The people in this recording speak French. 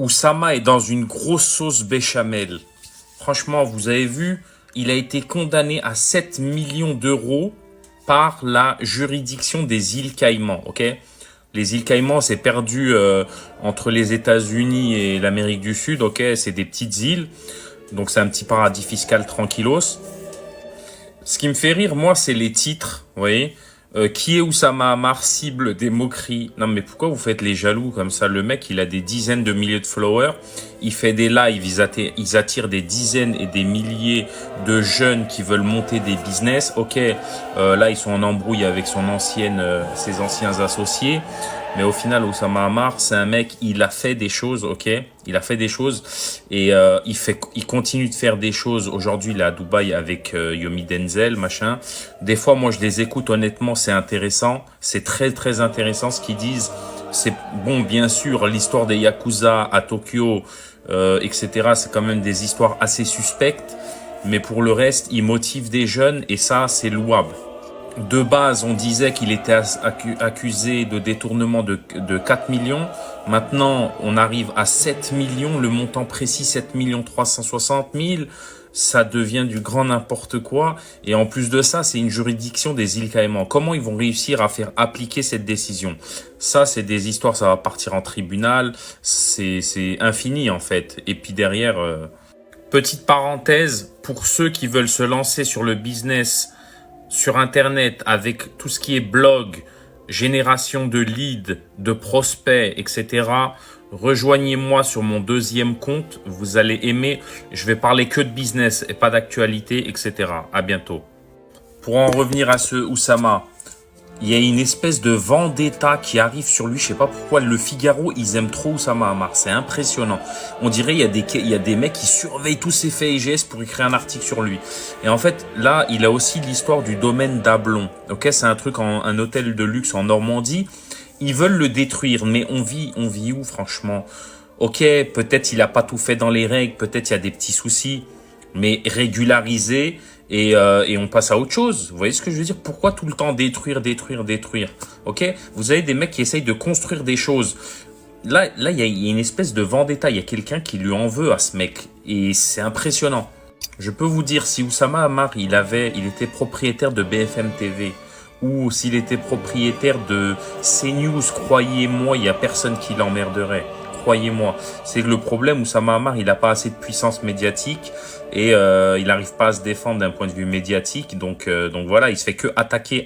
Oussama est dans une grosse sauce béchamel. Franchement, vous avez vu, il a été condamné à 7 millions d'euros par la juridiction des îles Caïmans, ok? Les îles Caïmans, c'est perdu entre les États-Unis et l'Amérique du Sud, ok? C'est des petites îles, donc c'est un petit paradis fiscal tranquillos. Ce qui me fait rire, moi, c'est les titres, vous voyez? Qui est Oussama Ammar, cible des moqueries. Non mais pourquoi vous faites les jaloux comme ça? Le mec, il a des dizaines de milliers de followers, il fait des lives, ils attirent des dizaines et des milliers de jeunes qui veulent monter des business. Ok, là ils sont en embrouille avec ses anciens associés. Mais au final, Oussama Ammar, c'est un mec, il a fait des choses, ok? Il a fait des choses et il continue de faire des choses. Aujourd'hui, il est à Dubaï avec Yomi Denzel, machin. Des fois, moi, je les écoute, honnêtement, c'est intéressant. C'est très, très intéressant ce qu'ils disent. C'est bon, bien sûr, l'histoire des Yakuza à Tokyo, etc. C'est quand même des histoires assez suspectes. Mais pour le reste, il motive des jeunes et ça, c'est louable. De base, on disait qu'il était accusé de détournement de 4 millions. Maintenant, on arrive à 7 millions. Le montant précis, 7 360 000. Ça devient du grand n'importe quoi. Et en plus de ça, c'est une juridiction des îles Caïmans. Comment ils vont réussir à faire appliquer cette décision? Ça, c'est des histoires, ça va partir en tribunal. C'est infini, en fait. Et puis derrière, petite parenthèse, pour ceux qui veulent se lancer sur le business sur Internet avec tout ce qui est blog, génération de leads, de prospects, etc. Rejoignez-moi sur mon deuxième compte. Vous allez aimer. Je vais parler que de business et pas d'actualité, etc. À bientôt. Pour en revenir à ce Oussama, il y a une espèce de vendetta qui arrive sur lui. Je sais pas pourquoi. Le Figaro, ils aiment trop Oussama Ammar. C'est impressionnant. On dirait il y a des mecs qui surveillent tous ses faits et gestes pour écrire un article sur lui. Et en fait, là, il a aussi l'histoire du domaine d'Ablon. Ok, c'est un truc un hôtel de luxe en Normandie. Ils veulent le détruire, mais on vit où, franchement? Ok, peut-être il a pas tout fait dans les règles. Peut-être il y a des petits soucis, mais régulariser. Et on passe à autre chose. Vous voyez ce que je veux dire? Pourquoi tout le temps détruire? Ok? Vous avez des mecs qui essayent de construire des choses. Là, il y a une espèce de vendetta. Il y a quelqu'un qui lui en veut à ce mec. Et c'est impressionnant. Je peux vous dire, si Oussama Ammar, il était propriétaire de BFM TV, ou s'il était propriétaire de CNews, croyez-moi, il y a personne qui l'emmerderait. Croyez-moi. C'est que le problème, Oussama Ammar, il n'a pas assez de puissance médiatique et il n'arrive pas à se défendre d'un point de vue médiatique. Donc voilà, il se fait que attaquer.